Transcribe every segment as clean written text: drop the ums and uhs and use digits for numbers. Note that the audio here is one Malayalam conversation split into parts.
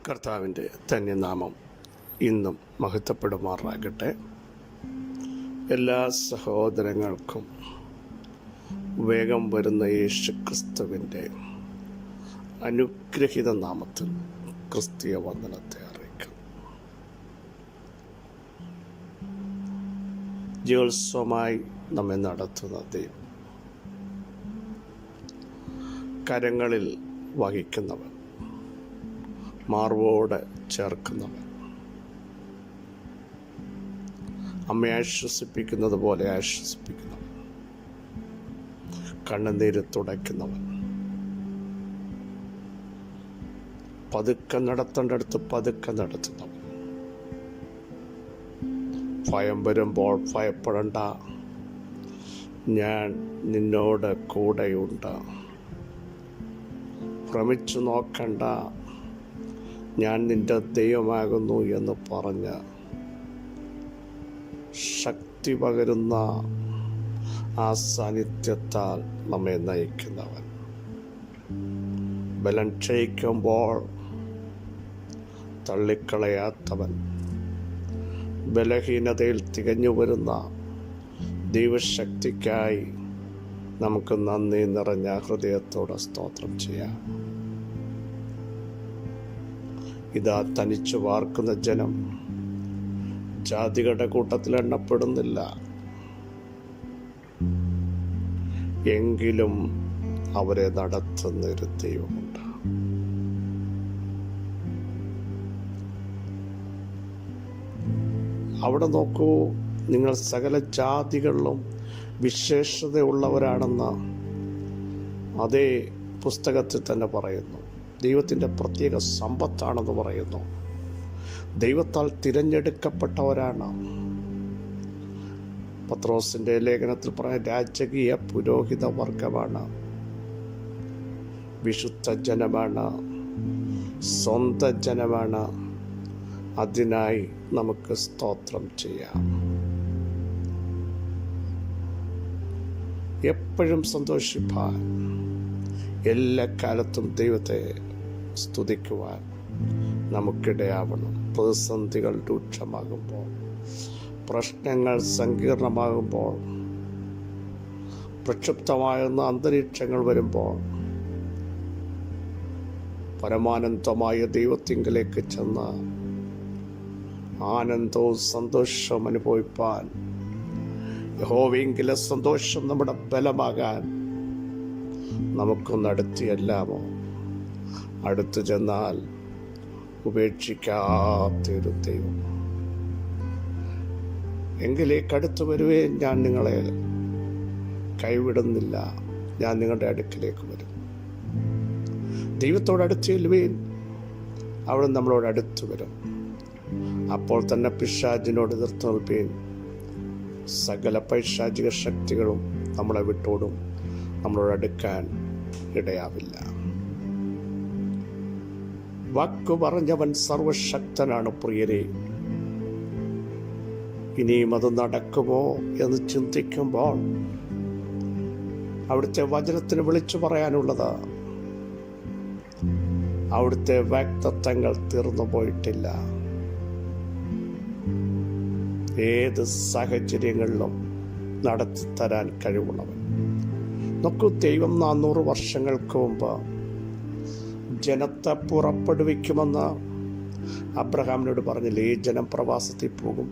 കർത്താവിൻ്റെ ധന്യനാമം ഇന്നും മഹത്വപ്പെടുമാറാകട്ടെ. എല്ലാ സഹോദരങ്ങൾക്കും വേഗം വരുന്ന യേശുക്രിസ്തുവിൻ്റെ അനുഗ്രഹീത നാമത്തിൽ ക്രിസ്തീയ വന്ദനത്തെ അറിയിക്കും. ജ്യോത്സവമായി നമ്മെ നടത്തുന്ന ദൈവം, കരങ്ങളിൽ വഹിക്കുന്നവൻ, മാർവോടെ ചേർക്കുന്നവൻ, അമ്മയെ ആശ്വസിപ്പിക്കുന്നത് പോലെ ആശ്വസിപ്പിക്കുന്നവൻ, കണ്ണുനീര് തുടയ്ക്കുന്നവൻ, പതുക്കെ നടത്തേണ്ടടുത്ത് പതുക്കെ നടത്തുന്നവൻ, ഭയം വരുമ്പോൾ ഭയപ്പെടണ്ട, ഞാൻ നിന്നോട് കൂടെയുണ്ട്, ഭ്രമിച്ചു നോക്കണ്ട, ഞാൻ നിന്റെ ദൈവമാകുന്നു എന്ന് പറഞ്ഞ് ശക്തി പകരുന്ന ആ സാന്നിധ്യത്താൽ നമ്മെ നയിക്കുന്നവൻ, ബലം ക്ഷയിക്കുമ്പോൾ തള്ളിക്കളയാത്തവൻ, ബലഹീനതയിൽ തികഞ്ഞു വരുന്ന ദൈവശക്തിക്കായി നമുക്ക് നന്ദി നിറഞ്ഞ ഹൃദയത്തോടെ സ്തോത്രം ചെയ്യാം. ഇതാ തനിച്ചു വാർക്കുന്ന ജനം ജാതികളുടെ കൂട്ടത്തിൽ എണ്ണപ്പെടുന്നില്ല, എങ്കിലും അവരെ നടത്തുന്നൊരു ദൈവമുണ്ട്. അവിടെ നോക്കൂ, നിങ്ങൾ സകല ജാതികളിലും വിശേഷതയുള്ളവരാണെന്ന് അതേ പുസ്തകത്തിൽ തന്നെ പറയുന്നു. ദൈവത്തിൻ്റെ പ്രത്യേക സമ്പത്താണെന്ന് പറയുന്നു. ദൈവത്താൽ തിരഞ്ഞെടുക്കപ്പെട്ടവരാണ്. പത്രോസിൻ്റെ ലേഖനത്തിൽ പറഞ്ഞ രാജകീയ പുരോഹിത വർഗമാണ്, വിശുദ്ധ ജനമാണ്, സ്വന്തം ജനമാണ്. അതിനായി നമുക്ക് സ്തോത്രം ചെയ്യാം. എപ്പോഴും സന്തോഷിപ്പാൻ, എല്ലാ കാലത്തും ദൈവത്തെ സ്തുതിക്കുവാൻ നമുക്കിടയാവണം. പ്രതിസന്ധികൾ രൂക്ഷമാകുമ്പോൾ, പ്രശ്നങ്ങൾ സങ്കീർണമാകുമ്പോൾ, പ്രക്ഷുബ്ധമാകുന്ന അന്തരീക്ഷങ്ങൾ വരുമ്പോൾ, പരമാനന്ദമായ ദൈവത്തിങ്കലേക്ക് ചെന്ന് ആനന്ദവും സന്തോഷവും അനുഭവിപ്പാൻ, യഹോവയെങ്കിലെ സന്തോഷം നമ്മുടെ ബലമാകാൻ നമുക്കൊന്ന് അടുത്തിയല്ലാമോ? അടുത്തു ചെന്നാൽ ഉപേക്ഷിക്കാത്തൊരു ദൈവം. എങ്കിലേക്കടുത്ത് വരുവേ, ഞാൻ നിങ്ങളെ കൈവിടുന്നില്ല, ഞാൻ നിങ്ങളുടെ അടുക്കിലേക്ക് വരും. ദൈവത്തോടടുത്ത് ചെല്ലുവേൻ, അവിടെ നമ്മളോട് അടുത്ത് വരും. അപ്പോൾ തന്നെ പിശാചിനോട് എതിർത്ത് നിൽപ്പീൻ, സകല പൈശാചിക ശക്തികളും നമ്മളെ വിട്ടോടും, നമ്മളോട് അടുക്കാൻ ഇടയാവില്ല. വാക്കു പറഞ്ഞവൻ സർവശക്തനാണ് പ്രിയരെ. ഇനിയും അത് നടക്കുമോ എന്ന് ചിന്തിക്കുമ്പോൾ അവിടുത്തെ വചനത്തിന് വിളിച്ചു പറയാനുള്ളത്, അവിടുത്തെ വാഗ്ദത്തങ്ങൾ തീർന്നു പോയിട്ടില്ല. ഏത് സാഹചര്യങ്ങളിലും നടത്തിത്തരാൻ കഴിവുള്ളവൻ. നോക്കൂ, ദൈവം 400 വർഷങ്ങൾക്ക് മുമ്പ് ജനത്തെ പുറപ്പെടുവിക്കുമെന്ന് അബ്രഹാമിനോട് പറഞ്ഞില്ലേ? ഈ ജനം പ്രവാസത്തിൽ പോകും,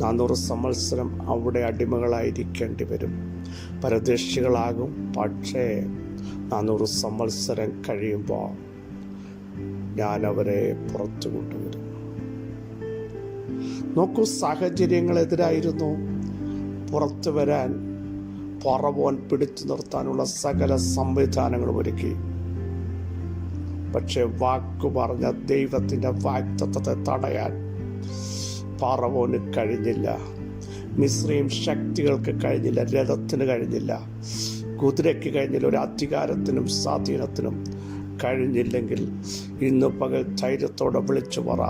400 സംവത്സരം അവിടെ അടിമകളായിരിക്കേണ്ടി വരും, പരദേശികളാകും. പക്ഷേ 400 സംവത്സരം കഴിയുമ്പോൾ ഞാൻ അവരെ പുറത്തു കൊണ്ടുവരും. നോക്കൂ, സാഹചര്യങ്ങളെതിരായിരുന്നു. പുറത്തു വരാൻ പറവോൻ പിടിച്ചു നിർത്താനുള്ള സകല സംവിധാനങ്ങളും ഒരുക്കി. പക്ഷെ വാക്കു പറഞ്ഞ ദൈവത്തിൻ്റെ വാഗ്ദത്തത്തെ തടയാൻ പറവോന് കഴിഞ്ഞില്ല. മിസ്രയീം ശക്തികൾക്ക് കഴിഞ്ഞില്ല, രഥത്തിന് കഴിഞ്ഞില്ല, കുതിരയ്ക്ക് കഴിഞ്ഞില്ല, ഒരു അധികാരത്തിനും സ്വാധീനത്തിനും കഴിഞ്ഞില്ലെങ്കിൽ ഇന്ന് പകൽ ധൈര്യത്തോടെ വിളിച്ചു പറ,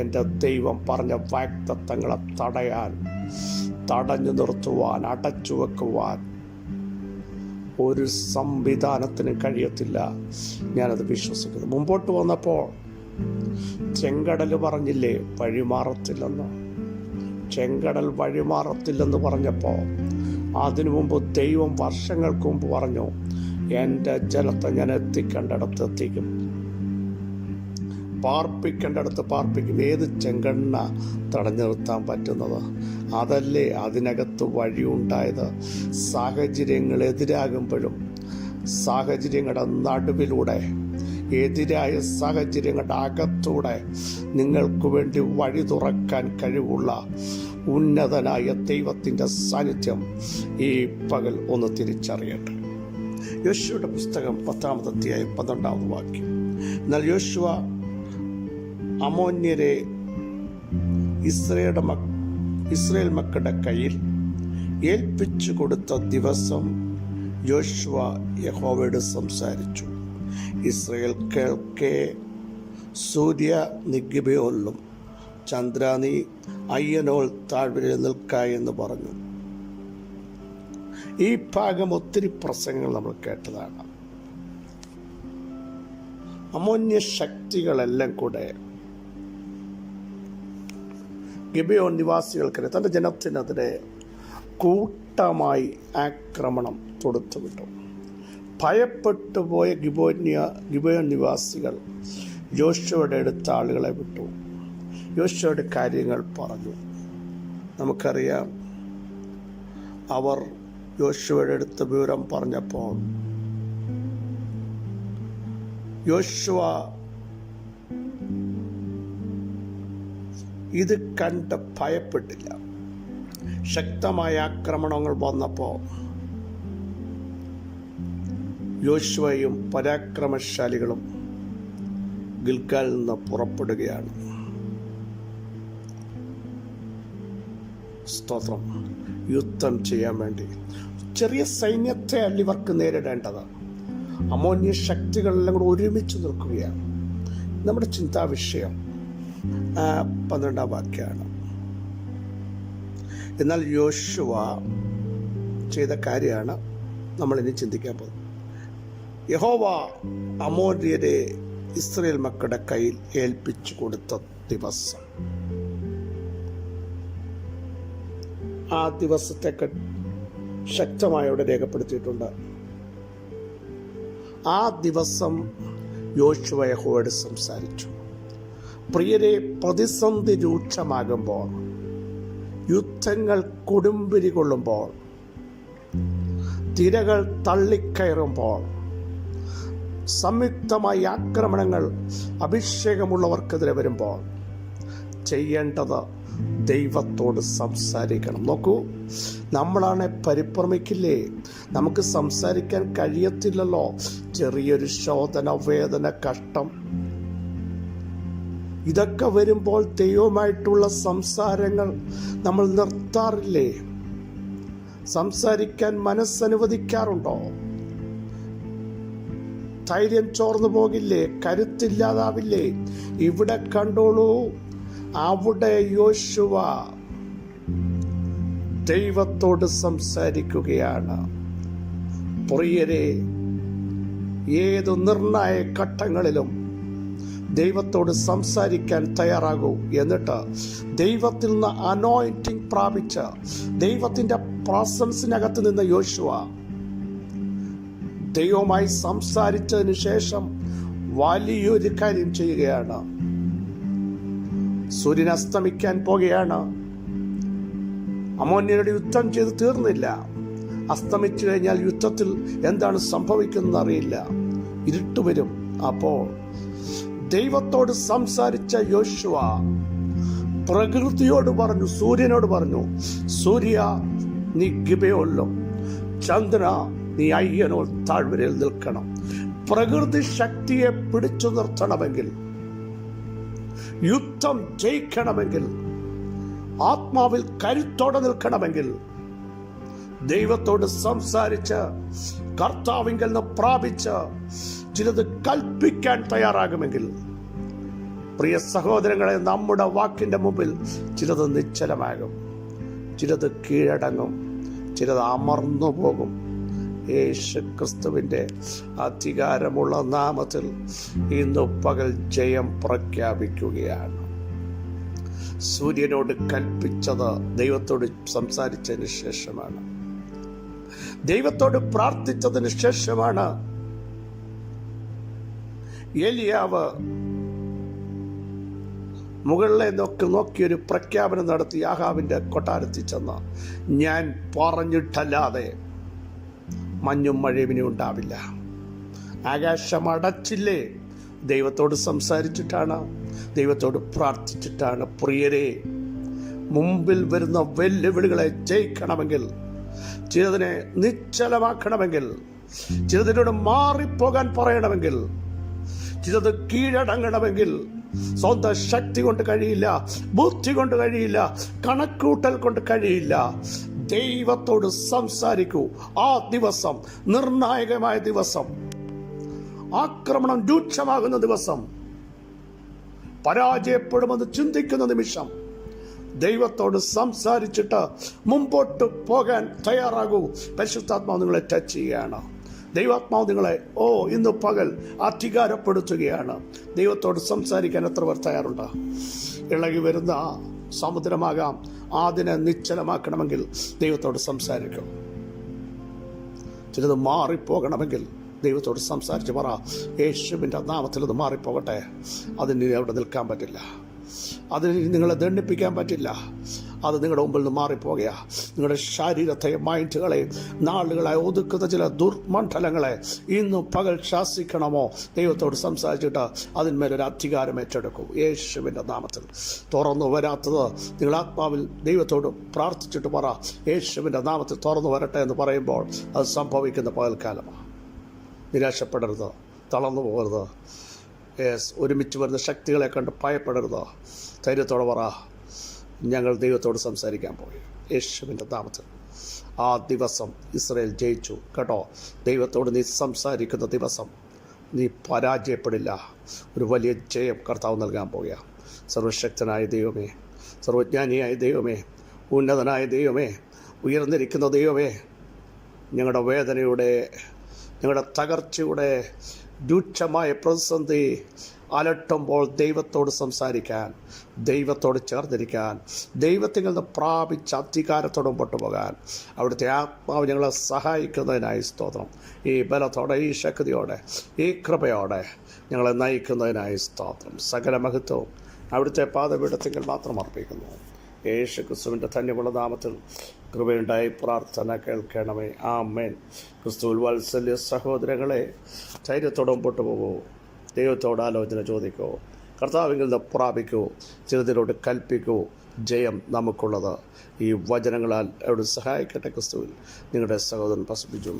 എൻ്റെ ദൈവം പറഞ്ഞ വാഗ്ദത്തങ്ങളെ തടയാൻ, തടഞ്ഞു നിർത്തുവാൻ, അടച്ചു വെക്കുവാൻ ഒരു സംവിധാനത്തിന് കഴിയത്തില്ല. ഞാനത് വിശ്വസിക്കുന്നു. മുമ്പോട്ട് വന്നപ്പോൾ ചെങ്കടൽ പറഞ്ഞില്ലേ വഴിമാറത്തില്ലെന്ന്. ചെങ്കടൽ വഴിമാറത്തില്ലെന്ന് പറഞ്ഞപ്പോൾ അതിനു മുമ്പ് ദൈവം വർഷങ്ങൾക്ക് മുമ്പ് പറഞ്ഞു, എൻ്റെ ജലത്തെ ഞാൻ എത്തിക്കേണ്ടടത്ത് എത്തിക്കും, പാർപ്പിക്കേണ്ടടത്ത് പാർപ്പിക്കും. ഏത് ചെങ്കണ്ണ തടഞ്ഞു നിർത്താൻ പറ്റുന്നത്? അതല്ലേ അതിനകത്ത് വഴിയുണ്ടായത്. സാഹചര്യങ്ങൾ എതിരാകുമ്പോഴും സാഹചര്യങ്ങളുടെ നടുവിലൂടെ, എതിരായ സാഹചര്യങ്ങളുടെ അകത്തൂടെ നിങ്ങൾക്ക് വേണ്ടി വഴി തുറക്കാൻ കഴിവുള്ള ഉന്നതനായ ദൈവത്തിൻ്റെ സാന്നിധ്യം ഈ പകൽ ഒന്ന് തിരിച്ചറിയട്ടെ. യോശുവയുടെ പുസ്തകം 10-ാമത്തെ അധ്യായം 12-ാമത് വാക്യം. എന്നാൽ യോശുവ അമോന്യരെ ഇസ്രായേൽ മക്കളുടെ കയ്യിൽ ഏൽപ്പിച്ചു കൊടുത്ത ദിവസം യോശുവ യഹോവയോട് സംസാരിച്ചു. ഇസ്രായേൽ കേൾക്കെ, സൂര്യ നീ ഗിബെയോനിലും ചന്ദ്ര നീ അയ്യനോൾ താഴ്വരയിൽ നിൽക്ക എന്ന് പറഞ്ഞു. ഈ ഭാഗം ഒത്തിരി പ്രസംഗങ്ങൾ നമ്മൾ കേട്ടതാണ്. അമോന്യ ശക്തികളെല്ലാം കൂടെ ഗിബെയോൻ നിവാസികൾക്കെതിരെ, തൻ്റെ ജനത്തിനെതിരെ കൂട്ടമായി ആക്രമണം തൊടുത്തുവിട്ടു. ഭയപ്പെട്ടു പോയ ഗിബെയോൻ നിവാസികൾ യോശുവയുടെ അടുത്ത ആളുകളെ വിട്ടു. യോശുവയുടെ കാര്യങ്ങൾ പറഞ്ഞു. നമുക്കറിയാം, അവർ യോശുവയുടെ അടുത്ത വിവരം പറഞ്ഞപ്പോൾ യോശുവ ഇത് കണ്ട് ഭയപ്പെട്ടില്ല. ശക്തമായ ആക്രമണങ്ങൾ വന്നപ്പോൾ യോശുവയും പരാക്രമശാലികളും ഗിൽഗാലിൽ നിന്ന് പുറപ്പെടുകയാണ്. സ്തോത്രം. യുദ്ധം ചെയ്യാൻ വേണ്ടി ചെറിയ സൈന്യത്തെ അല്ല ഇവർക്ക് നേരിടേണ്ടത്. അമോന്യ ശക്തികളെല്ലാം കൂടെ ഒരുമിച്ച് നിൽക്കുകയാണ്. നമ്മുടെ ചിന്താവിഷയം 12-ാം വാക്യമാണ്. എന്നാൽ യോശുവ ചെയ്ത കാര്യമാണ് നമ്മളിനി ചിന്തിക്കാൻ പോകുന്നത്. യഹോവ അമോര്യരെ ഇസ്രായേൽ മക്കളുടെ കയ്യിൽ ഏൽപ്പിച്ചു കൊടുത്ത ദിവസം, ആ ദിവസത്തേക്ക് ശക്തമായി അവിടെ രേഖപ്പെടുത്തിയിട്ടുണ്ട്. ആ ദിവസം യോശുവ യഹോവയോട് സംസാരിച്ചു. പ്രിയരെ, പ്രതിസന്ധി രൂക്ഷമാകുമ്പോൾ, യുദ്ധങ്ങൾ കൊടുമ്പിരി കൊള്ളുമ്പോൾ, തിരകൾ തള്ളിക്കയറുമ്പോൾ, സംയുക്തമായ ആക്രമണങ്ങൾ അഭിഷേകമുള്ളവർക്കെതിരെ വരുമ്പോൾ ചെയ്യേണ്ടത് ദൈവത്തോട് സംസാരിക്കണം. നോക്കൂ, നമ്മളാണെ പരിഭ്രമിക്കില്ലേ? നമുക്ക് സംസാരിക്കാൻ കഴിയത്തില്ലല്ലോ. ചെറിയൊരു ശോധന, വേദന, കഷ്ടം, ഇതൊക്കെ വരുമ്പോൾ ദൈവമായിട്ടുള്ള സംസാരങ്ങൾ നമ്മൾ നിർത്താറില്ലേ? സംസാരിക്കാൻ മനസ്സനുവദിക്കാറുണ്ടോ? ധൈര്യം ചോർന്നു പോകില്ലേ? കരുത്തില്ലാതാവില്ലേ? ഇവിടെ കണ്ടോളൂ, അവിടെ യോശുവ ദൈവത്തോട് സംസാരിക്കുകയാണ്. പ്രിയരെ, ഏതു നിർണായ ഘട്ടങ്ങളിലും ദൈവത്തോട് സംസാരിക്കാൻ തയ്യാറാകൂ. എന്നിട്ട് ദൈവത്തിൽ നിന്ന് അനോയിന്റിങ് പ്രാപിച്ച ദൈവത്തിൻ്റെ പ്രസൻസിനകത്ത് നിന്ന യോശുവ ദൈവവുമായി സംസാരിച്ചതിന് ശേഷം വലിയൊരു കാര്യം ചെയ്യുകയാണ്. സൂര്യൻ അസ്തമിക്കാൻ പോകുകയാണ്. അമോന്യരുടെ യുദ്ധം ചെയ്ത് തീർന്നില്ല. അസ്തമിച്ചു കഴിഞ്ഞാൽ യുദ്ധത്തിൽ എന്താണ് സംഭവിക്കുന്നത് അറിയില്ല. ഇരുട്ട് വരും. അപ്പോൾ ദൈവത്തോട് സംസാരിച്ച യോശുവ പ്രകൃതിയോട് പറഞ്ഞു, സൂര്യനോട് പറഞ്ഞു, സൂര്യ നീ ഗിബെയോനിലും ചന്ദ്ര നീ അയ്യനോൾ താഴ്വരയിൽ നിൽക്കണം. പ്രകൃതി ശക്തിയെ പിടിച്ചു നിർത്തണമെങ്കിൽ, യുദ്ധം ജയിക്കണമെങ്കിൽ, ആത്മാവിൽ കരുത്തോടെ നിൽക്കണമെങ്കിൽ, ദൈവത്തോട് സംസാരിച്ച് കർത്താവിങ്കൽ നിന്ന് പ്രാപിച്ച് ചിലത് കൽപ്പിക്കാൻ തയ്യാറാകുമെങ്കിൽ, പ്രിയ സഹോദരങ്ങളെ, നമ്മുടെ വാക്കിന്റെ മുമ്പിൽ ചിലത് നിശ്ചലമാകും, ചിലത് കീഴടങ്ങും, ചിലത് അമർന്നു പോകും. യേശു ക്രിസ്തുവിൻ്റെ അധികാരമുള്ള നാമത്തിൽ ഇന്ന് പകൽ ജയം പ്രഖ്യാപിക്കുകയാണ്. സൂര്യനോട് കൽപ്പിച്ചത് ദൈവത്തോട് സംസാരിച്ചതിന് ശേഷമാണ്, ദൈവത്തോട് പ്രാർത്ഥിച്ചതിന് ശേഷമാണ് ഏലിയാവ് മുകളിലെ നോക്കിയൊരു പ്രഖ്യാപനം നടത്തി ആഹാബിൻ്റെ കൊട്ടാരത്തിൽ ചെന്ന്, ഞാൻ പറഞ്ഞിട്ടല്ലാതെ മഞ്ഞും മഴയും ഇനി ഉണ്ടാവില്ല. ആകാശം അടച്ചില്ലേ? ദൈവത്തോട് സംസാരിച്ചിട്ടാണ്, ദൈവത്തോട് പ്രാർത്ഥിച്ചിട്ടാണ്. പ്രിയരെ, മുമ്പിൽ വരുന്ന വെല്ലുവിളികളെ ജയിക്കണമെങ്കിൽ, ചിലതിനെ നിശ്ചലമാക്കണമെങ്കിൽ, ചിലതിനോട് മാറിപ്പോകാൻ പറയണമെങ്കിൽ, ചിലത് കീഴടങ്ങണമെങ്കിൽ സ്വന്തം ശക്തി കൊണ്ട് കഴിയില്ല, ബുദ്ധി കൊണ്ട് കഴിയില്ല, കണക്കൂട്ടൽ കൊണ്ട് കഴിയില്ല. ദൈവത്തോട് സംസാരിക്കൂ. ആ ദിവസം, നിർണായകമായ ദിവസം, ആക്രമണം രൂക്ഷമാകുന്ന ദിവസം, പരാജയപ്പെടുമെന്ന് ചിന്തിക്കുന്ന നിമിഷം, ദൈവത്തോട് സംസാരിച്ചിട്ട് മുമ്പോട്ട് പോകാൻ തയ്യാറാകൂ. പരിശുദ്ധാത്മാവ് നിങ്ങളെ ടച്ച് ചെയ്യുകയാണ്. ദൈവാത്മാവ് നിങ്ങളെ ഇന്ന് പകൽ അധികാരപ്പെടുത്തുകയാണ്. ദൈവത്തോട് സംസാരിക്കാൻ എത്ര പേർ തയ്യാറുണ്ട്? ഇളകി വരുന്ന സമുദ്രമാകാം, അതിനെ നിശ്ചലമാക്കണമെങ്കിൽ ദൈവത്തോട് സംസാരിക്കും. ചിലത് മാറിപ്പോകണമെങ്കിൽ ദൈവത്തോട് സംസാരിച്ച് പറ, യേശുവിൻ്റെ നാമത്തിൽ അത് മാറിപ്പോകട്ടെ. അതിന് അവിടെ നിൽക്കാൻ പറ്റില്ല, അതിന് നിങ്ങളെ ദണ്ഡിപ്പിക്കാൻ പറ്റില്ല. അത് നിങ്ങളുടെ മുമ്പിൽ നിന്ന് മാറിപ്പോകുക. നിങ്ങളുടെ ശരീരത്തെ, മൈൻഡുകളെ, നാളുകളായി ഒതുക്കുന്ന ചില ദുർമണ്ഡലങ്ങളെ ഇന്ന് പകൽ ശാസിക്കണമോ? ദൈവത്തോട് സംസാരിച്ചിട്ട് അതിന്മേലൊരു അധികാരം ഏറ്റെടുക്കും. യേശുവിൻ്റെ നാമത്തിൽ തുറന്നു വരാത്തത് നിങ്ങൾ ആത്മാവിൽ ദൈവത്തോട് പ്രാർത്ഥിച്ചിട്ട് പറ, യേശുവിൻ്റെ നാമത്തിൽ തുറന്നു വരട്ടെ എന്ന് പറയുമ്പോൾ അത് സംഭവിക്കുന്ന പകൽക്കാലമാണ്. നിരാശപ്പെടരുത്, തളർന്നു പോകരുത്. ഒരുമിച്ച് വരുന്ന ശക്തികളെ കണ്ട് ഭയപ്പെടരുത്. ധൈര്യത്തോടെ പറ, ഞങ്ങൾ ദൈവത്തോട് സംസാരിക്കാൻ പോയി. യേശുവിൻ്റെ നാമത്തിൽ ആ ദിവസം ഇസ്രായേൽ ജയിച്ചു കേട്ടോ. ദൈവത്തോട് നീ സംസാരിക്കുന്ന ദിവസം നീ പരാജയപ്പെടില്ല. ഒരു വലിയ ജയം കർത്താവ് നൽകാൻ പോവുക. സർവശക്തനായ ദൈവമേ, സർവജ്ഞാനിയായ ദൈവമേ, ഉന്നതനായ ദൈവമേ, ഉയർന്നിരിക്കുന്ന ദൈവമേ, ഞങ്ങളുടെ വേദനയുടെ, ഞങ്ങളുടെ തകർച്ചയുടെ രൂക്ഷമായ പ്രതിസന്ധി അലട്ടുമ്പോൾ ദൈവത്തോട് സംസാരിക്കാൻ, ദൈവത്തോട് ചേർന്നിരിക്കാൻ, ദൈവത്തിൽ നിന്ന് പ്രാപിച്ച അധികാരത്തോട് മുമ്പോട്ട് പോകാൻ അവിടുത്തെ ആത്മാവ് ഞങ്ങളെ സഹായിക്കുന്നതിനായി സ്തോത്രം. ഈ ബലത്തോടെ, ഈ ശക്തിയോടെ, ഈ കൃപയോടെ ഞങ്ങളെ നയിക്കുന്നതിനായി സ്തോത്രം. സകല മഹത്വവും അവിടുത്തെ പാദപീഠത്തിൽ മാത്രം അർപ്പിക്കുന്നു. യേശു ക്രിസ്തുവിൻ്റെ ധന്യമുള്ള നാമത്തിൽ കൃപയുണ്ടായി പ്രാർത്ഥന കേൾക്കണമേ. ആമേൻ. ക്രിസ്തുവിൽ വാത്സല്യ സഹോദരങ്ങളെ, ധൈര്യത്തോടെ മുമ്പോട്ട് പോകൂ. ദൈവത്തോട് ആലോചന ചോദിക്കൂ. കർത്താവിൽ നിന്ന് പ്രാപിക്കൂ. ചിലതിനോട് കൽപ്പിക്കൂ. ജയം നമുക്കുള്ളത്. ഈ വചനങ്ങളാൽ അവിടെ സഹായിക്കട്ടെ. ക്രിസ്തുവിൽ നിങ്ങളുടെ സഹോദരൻ പസപ്പിച്ചു.